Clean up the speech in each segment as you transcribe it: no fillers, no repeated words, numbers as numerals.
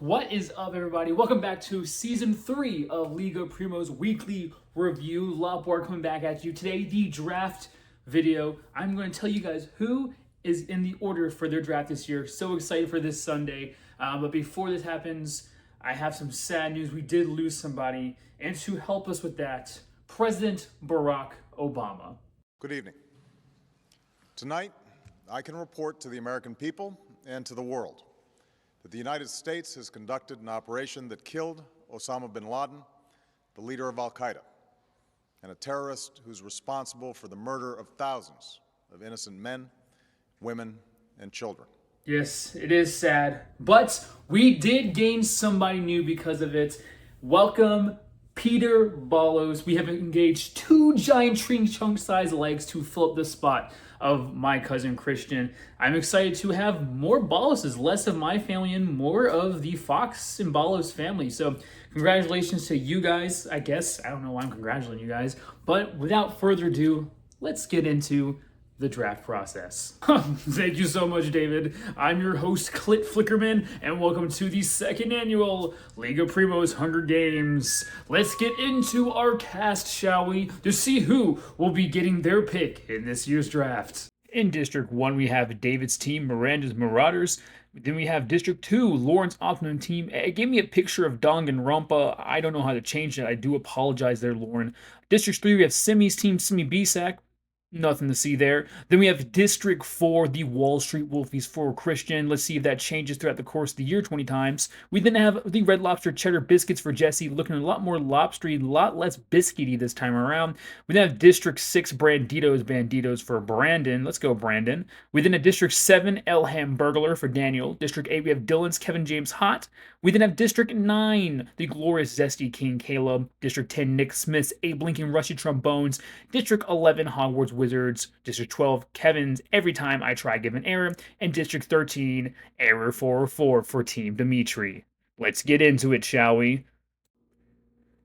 What is up, everybody? Welcome back to Season 3 of LOPWR's Weekly Review. LOPWR coming back at you. Today, the draft video. I'm going to tell you guys who is in the order for their draft this year. So excited for this Sunday. But before this happens, I have some sad news. We did lose somebody. And to help us with that, President Barack Obama. Good evening. Tonight, I can report to the American people and to the world that the United States has conducted an operation that killed Osama bin Laden, the leader of al-Qaeda, and a terrorist who's responsible for the murder of thousands of innocent men, women, and children. Yes, it is sad, but we did gain somebody new because of it. Welcome, Peter Ballos. We have engaged two giant tree chunk-sized legs to fill up the spot of my cousin Christian. I'm excited to have more Balloses, less of my family and more of the Fox and Ballos family. So congratulations to you guys, I guess. I don't know why I'm congratulating you guys, but without further ado, let's get into the draft process. Thank you so much, David. I'm your host, Clit Flickerman, and welcome to the second annual League of Primos Hunger Games. Let's get into our cast, shall we, to see who will be getting their pick in this year's draft. In District 1, we have David's team, Miranda's Marauders. Then we have District 2, Lauren's Optimum team. It gave me a picture of Dong and Rumpa. I don't know how to change it. I do apologize there, Lauren. District 3, we have Simi's team, Simi Bisak. Nothing to see there. Then we have District 4, the Wall Street Wolfies for Christian. Let's see if that changes throughout the course of the year 20 times. We then have the Red Lobster Cheddar Biscuits for Jesse, looking a lot more lobstery, a lot less biscuity this time around. We then have District 6, Banditos for Brandon. Let's go, Brandon. We then have District 7, El Hamburglar for Daniel. District 8, we have Dylan's Kevin James Hot. We then have District 9, the Glorious Zesty King Caleb. District 10, Nick Smith's Abe Lincoln Rusty Trombones. District 11, Hogwarts Wizards. District 12, Kevin's Every Time I Try Give an Error. And District 13, Error 404 for Team Dimitri. Let's get into it, shall we?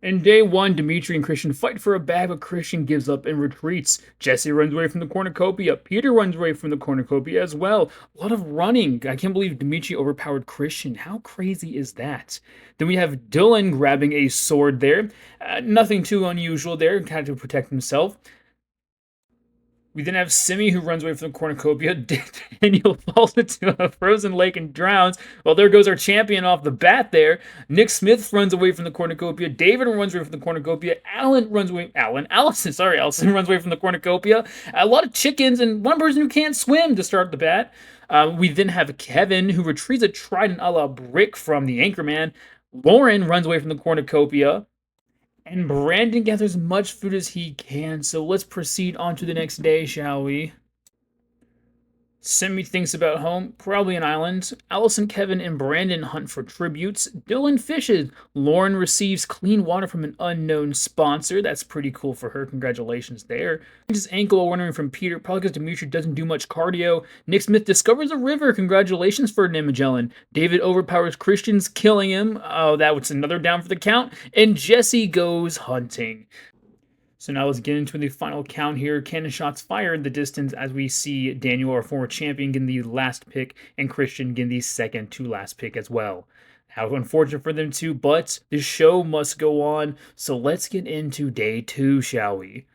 In day 1, Dimitri and Christian fight for a bag, but Christian gives up and retreats. Jesse runs away from the cornucopia. Peter runs away from the cornucopia as well. A lot of running. I can't believe Dimitri overpowered Christian. How crazy is that? Then we have Dylan grabbing a sword there. Nothing too unusual there, kind of to protect himself. We then have Simi, who runs away from the cornucopia. Daniel falls into a frozen lake and drowns. Well, there goes our champion off the bat there. Nick Smith runs away from the cornucopia. David runs away from the cornucopia. Allison runs away from the cornucopia. A lot of chickens and one person who can't swim to start the bat. We then have Kevin, who retrieves a trident a la brick from the Anchorman. Lauren runs away from the cornucopia. And Brandon gathers as much food as he can, so let's proceed on to the next day, shall we? Simi thinks about home, probably an island. Allison, Kevin, and Brandon hunt for tributes. Dylan fishes. Lauren receives clean water from an unknown sponsor. That's pretty cool for her. Congratulations there. His ankle while wandering from Peter, probably because Dimitri doesn't do much cardio. Nick Smith discovers a river. Congratulations, Ferdinand Magellan. David overpowers Christians, killing him. Oh, that was another down for the count. And Jesse goes hunting. So now let's get into the final count here. Cannon shots fire in the distance as we see Daniel, our former champion, getting the last pick, and Christian getting the second to last pick as well. How unfortunate for them too, but the show must go on. So let's get into day 2, shall we?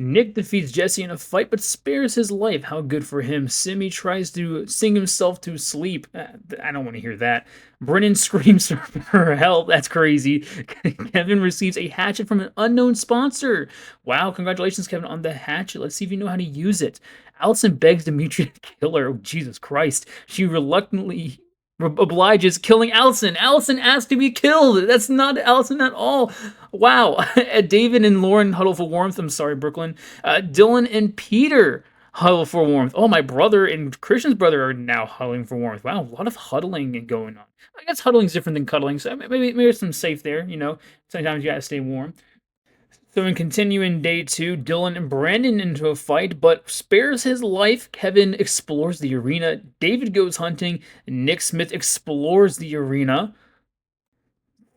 Nick defeats Jesse in a fight, but spares his life. How good for him. Simi tries to sing himself to sleep. I don't want to hear that. Brennan screams for help. That's crazy. Kevin receives a hatchet from an unknown sponsor. Wow, congratulations, Kevin, on the hatchet. Let's see if you know how to use it. Allison begs Dimitri to kill her. Oh, Jesus Christ. She reluctantly obliges, killing Allison. Allison asked to be killed. That's not Allison at all. Wow. David and Lauren huddle for warmth. I'm sorry, Brooklyn. Dylan and Peter huddle for warmth. Oh, my brother and Christian's brother are now huddling for warmth. Wow, a lot of huddling going on. I guess huddling is different than cuddling, so maybe there's some safe there, you know. Sometimes you gotta stay warm. So in continuing day 2, Dylan and Brandon into a fight, but spares his life. Kevin explores the arena. David goes hunting. Nick Smith explores the arena.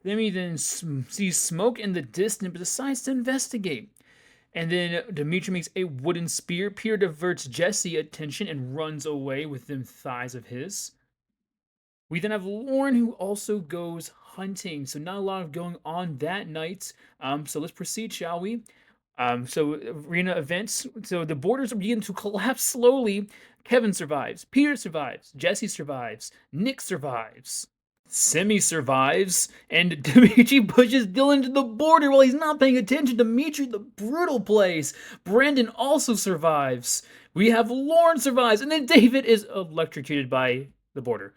Simi then sees smoke in the distance, but decides to investigate. And then Dimitri makes a wooden spear. Peter diverts Jesse's attention and runs away with them thighs of his. We then have Lauren, who also goes hunting. So not a lot of going on that night. So let's proceed, shall we? So arena events. So the borders begin to collapse slowly. Kevin survives. Peter survives. Jesse survives. Nick survives. Simi survives, and Dimitri pushes Dylan to the border while he's not paying attention. Dimitri, the brutal plays. Brandon also survives. We have Lauren survives, and then David is electrocuted by the border.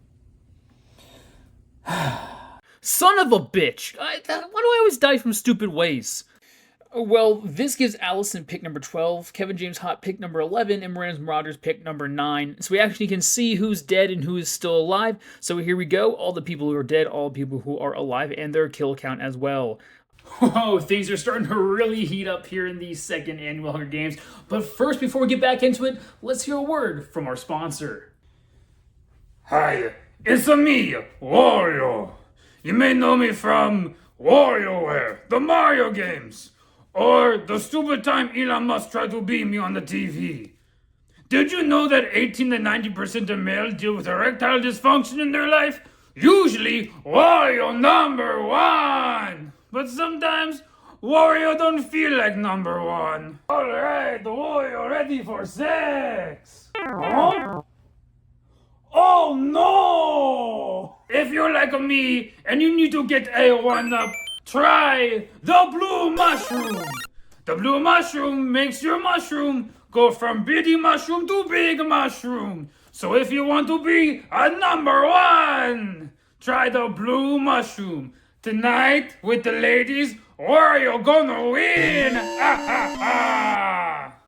Son of a bitch! Why do I always die from stupid ways? Well, this gives Allison pick number 12, Kevin James Hot pick number 11, and Miranda's Marauders pick number 9. So we actually can see who's dead and who is still alive. So here we go. All the people who are dead, all the people who are alive, and their kill count as well. Whoa, things are starting to really heat up here in the second annual Hunger Games. But first, before we get back into it, let's hear a word from our sponsor. Hi, it's me, Wario. You may know me from WarioWare, the Mario games, or the stupid time Elon Musk tried to beat me on the TV. Did you know that 18 to 90% of males deal with erectile dysfunction in their life? Usually, Wario number one. But sometimes, Wario don't feel like number one. Alright, Wario ready for sex. Huh? Oh no! If you're like me and you need to get a one-up, try the blue mushroom. The blue mushroom makes your mushroom go from bitty mushroom to big mushroom. So if you want to be a number one, try the blue mushroom. Tonight, with the ladies, Wario gonna win!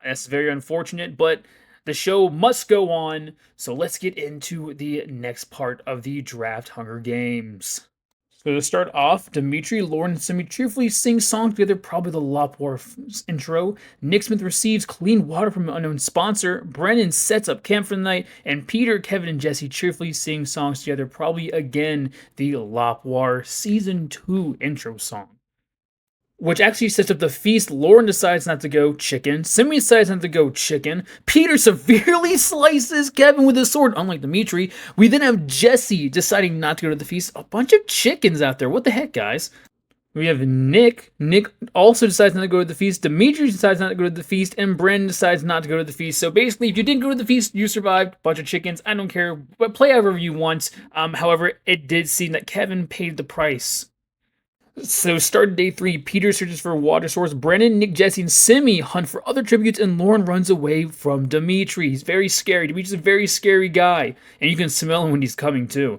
That's very unfortunate, but the show must go on, so let's get into the next part of the Draft Hunger Games. So to start off, Dimitri, Lauren, and Simi cheerfully sing songs together, probably the LOPWR intro. Nick Smith receives clean water from an unknown sponsor. Brennan sets up camp for the night. And Peter, Kevin, and Jesse cheerfully sing songs together, probably again the LOPWR Season 2 intro song. Which actually sets up the feast. Lauren decides not to go chicken. Simi decides not to go chicken. Peter severely slices Kevin with his sword, unlike Dimitri. We then have Jesse deciding not to go to the feast. A bunch of chickens out there. What the heck, guys? We have Nick. Nick also decides not to go to the feast. Dimitri decides not to go to the feast. And Brandon decides not to go to the feast. So basically, if you didn't go to the feast, you survived. Bunch of chickens. I don't care. But play however you want. However, it did seem that Kevin paid the price. So start day 3, Peter searches for a water source, Brennan, Nick, Jesse, and Simi hunt for other tributes, and Lauren runs away from Dimitri. He's very scary. Dimitri's a very scary guy, and you can smell him when he's coming too.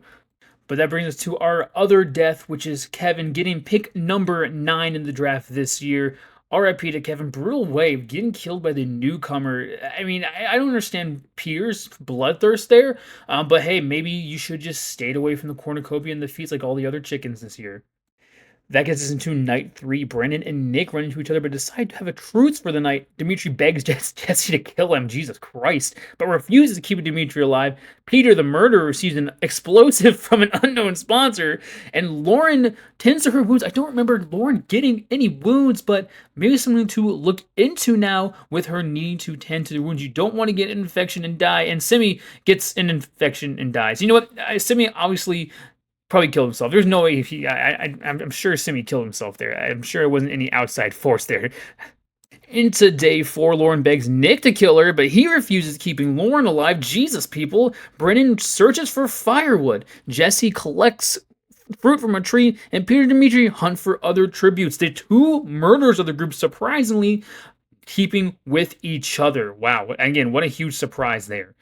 But that brings us to our other death, which is Kevin getting pick number 9 in the draft this year. RIP to Kevin, brutal way of getting killed by the newcomer. I mean, I don't understand Peter's bloodthirst there, but hey, maybe you should just stayed away from the cornucopia and the feast like all the other chickens this year. That gets us into night 3. Brennan and Nick run into each other but decide to have a truce for the night. Dimitri begs Jesse to kill him, Jesus Christ, but refuses to keep Dimitri alive. Peter, the murderer, receives an explosive from an unknown sponsor, and Lauren tends to her wounds. I don't remember Lauren getting any wounds, but maybe something to look into now with her needing to tend to the wounds. You don't want to get an infection and die, and Simi gets an infection and dies. You know what? Simi obviously probably killed himself. There's no way I'm sure Simi killed himself there. I'm sure it wasn't any outside force there. Into day 4, Lauren begs Nick to kill her, but he refuses, keeping Lauren alive. Jesus, people. Brennan searches for firewood. Jesse collects fruit from a tree, and Peter and Dimitri hunt for other tributes. The 2 murderers of the group surprisingly keeping with each other. Wow. Again, what a huge surprise there.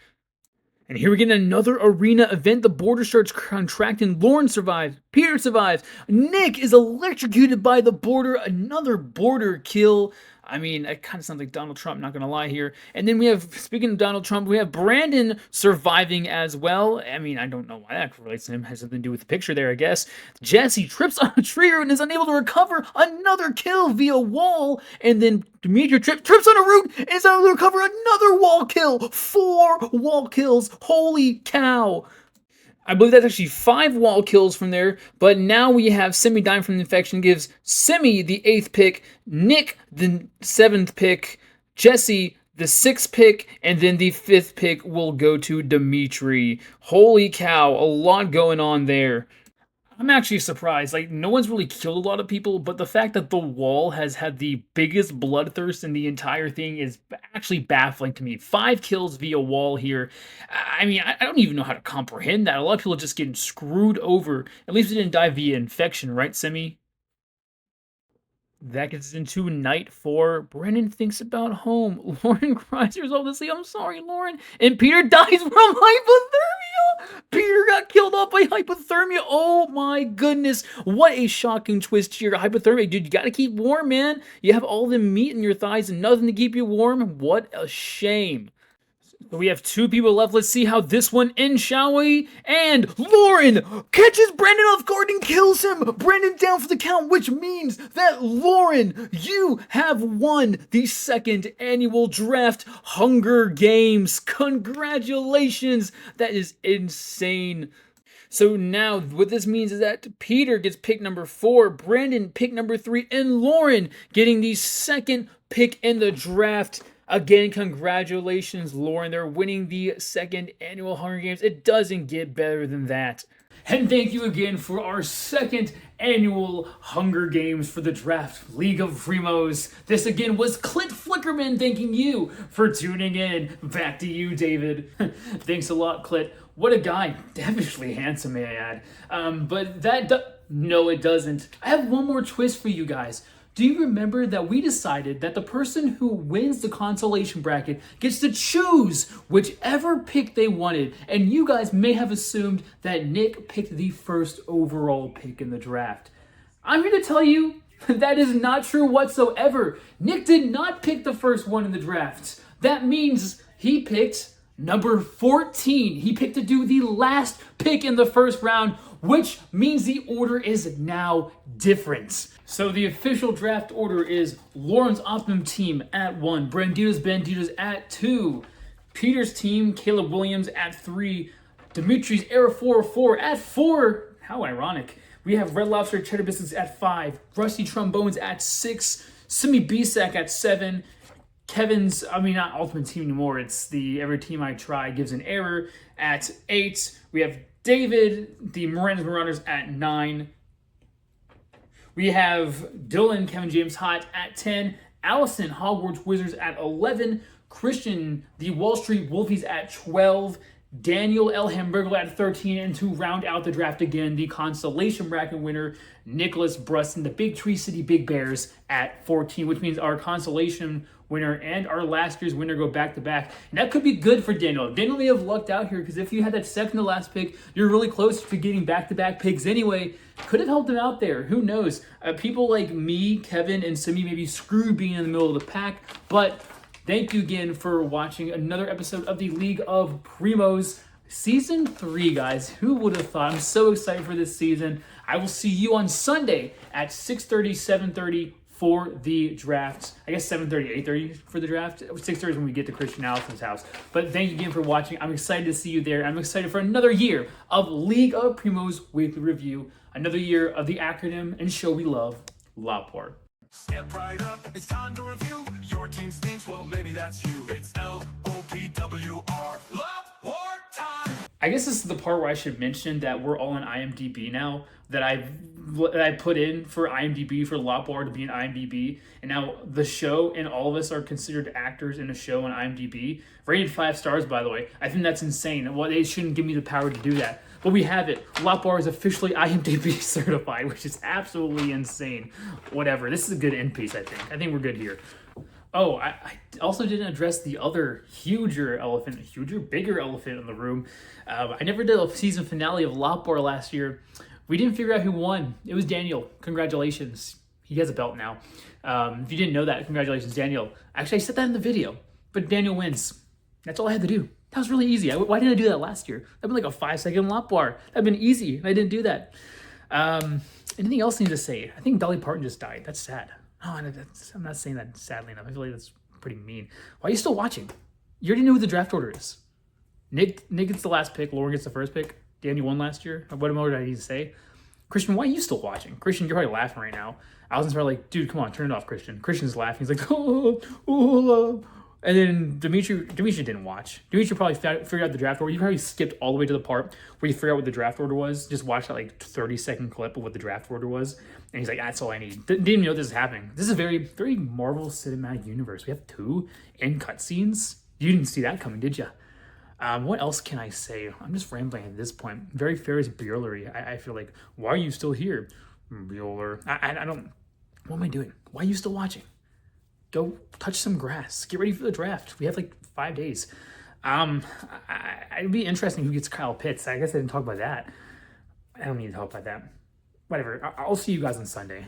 And here we get another arena event. The border starts contracting. Lauren survives. Peter survives. Nick is electrocuted by the border. Another border kill. I mean, it kind of sounds like Donald Trump, not going to lie here. And then we have, speaking of Donald Trump, we have Brandon surviving as well. I mean, I don't know why that relates to him. It has something to do with the picture there, I guess. Jesse trips on a tree and is unable to recover. Another kill via wall. And then Dimitri trips on a root and is unable to recover. Another wall kill. 4 wall kills. Holy cow. I believe that's actually 5 wall kills from there, but now we have Simi dying from the infection, gives Simi the 8th pick, Nick the 7th pick, Jesse The 6th pick and then the 5th pick will go to Dimitri. Holy cow, a lot going on there. I'm actually surprised. Like, no one's really killed a lot of people, but the fact that the wall has had the biggest bloodthirst in the entire thing is actually baffling to me. 5 kills via wall here. I mean, I don't even know how to comprehend that. A lot of people are just getting screwed over. At least they didn't die via infection, right, Semi? That gets into night 4. Brennan thinks about home. Lauren cries herself. I'm sorry, Lauren. And Peter dies from hypothermia. Peter got killed off by hypothermia. Oh my goodness. What a shocking twist here. Hypothermia. Dude, you gotta keep warm, man. You have all the meat in your thighs and nothing to keep you warm. What a shame. So we have 2 people left. Let's see how this one ends, shall we? And Lauren catches Brandon off guard and kills him. Brandon down for the count, which means that Lauren, you have won the 2nd annual draft Hunger Games. Congratulations. That is insane. So now what this means is that Peter gets pick number 4, Brandon pick number 3, and Lauren getting the 2nd pick in the draft. Again, congratulations, Lauren. They're winning the 2nd annual Hunger Games. It doesn't get better than that. And thank you again for our 2nd annual Hunger Games for the Draft League of Primos. This again was Clint Flickerman thanking you for tuning in. Back to you, David. Thanks a lot, Clint. What a guy. Devilishly handsome, may I add. But that no, it doesn't. I have one more twist for you guys. Do you remember that we decided that the person who wins the consolation bracket gets to choose whichever pick they wanted? And you guys may have assumed that Nick picked the 1st overall pick in the draft. I'm here to tell you that is not true whatsoever. Nick did not pick the 1st one in the draft. That means he picked number 14. He picked to do the last pick in the 1st round, which means the order is now different. So the official draft order is Lauren's Optimum Team at 1, Bandita's at 2, Peter's team, Caleb Williams at 3, Dimitri's Era 404 at 4. How ironic. We have Red Lobster Cheddar Biscuits at 5, Rusty Trombones at 6, Simi Bisak at 7, Kevin's, not Ultimate Team anymore, it's the Every Team I Try Gives an Error at 8. We have David, the Miranda's Marauders at 9. We have Dylan, Kevin James Hot at 10. Allison, Hogwarts Wizards at 11. Christian, the Wall Street Wolfies at 12. Daniel L. Hamburger at 13. And to round out the draft again, the consolation bracket winner, Nicholas Bruston, the Big Tree City Big Bears at 14, which means our consolation winner and our last year's winner go back to back. And that could be good for Daniel. Daniel may have lucked out here because if you had that 2nd to last pick, you're really close to getting back to back picks anyway. Could have helped him out there. Who knows? People like me, Kevin, and Simi may be screwed being in the middle of the pack. But thank you again for watching another episode of the League of Primos. Season 3, guys. Who would have thought? I'm so excited for this season. I will see you on Sunday at 6:30, 7:30 for the draft. I guess 7:30, 8:30 for the draft. 6:30 is when we get to Christian Allison's house. But thank you again for watching. I'm excited to see you there. I'm excited for another year of League of Primos Weekly Review. Another year of the acronym and show we love, LOPWR. Step right up, it's time to review. Your team stinks, well maybe that's you. It's LOPWR, LOPWR time. I guess this is the part where I should mention that we're all on IMDb now. That I put in for IMDb for LOPWR to be an IMDb, and now the show and all of us are considered actors in a show on IMDb. Rated 5 stars, by the way. I think that's insane. Well, they shouldn't give me the power to do that. But we have it. LOPWR is officially IMDb certified, which is absolutely insane. Whatever. This is a good end piece, I think. I think we're good here. Oh, I also didn't address the other bigger elephant in the room. I never did a season finale of LOPWR last year. We didn't figure out who won. It was Daniel. Congratulations. He has a belt now. If you didn't know that, congratulations, Daniel. Actually, I said that in the video, but Daniel wins. That's all I had to do. That was really easy. Why didn't I do that last year? That'd been like a 5-second LOPWR. That'd been easy. I didn't do that. Anything else I need to say? I think Dolly Parton just died. That's sad. Oh, I'm not saying that sadly enough. I feel like that's pretty mean. Why are you still watching? You already know who the draft order is. Nick gets the last pick. Lauren gets the first pick. Daniel won last year. What more did I need to say? Christian, why are you still watching? Christian, you're probably laughing right now. Allison's probably like, dude, come on, turn it off, Christian. Christian's laughing. He's like, And then Dimitri didn't watch. Dimitri probably figured out the draft order. You probably skipped all the way to the part where you figured out what the draft order was. Just watched that like 30-second clip of what the draft order was. And he's like, that's all I need. Didn't even know this is happening. This is a very, very Marvel Cinematic Universe. We have 2 end cutscenes. You didn't see that coming, did you? What else can I say? I'm just rambling at this point. Very Ferris Buellery. I feel like, why are you still here, Bueller? I don't... What am I doing? Why are you still watching? Go touch some grass. Get ready for the draft. We have like 5 days. It'd be interesting who gets Kyle Pitts. I guess I didn't talk about that. I don't need to talk about that. Whatever. I'll see you guys on Sunday.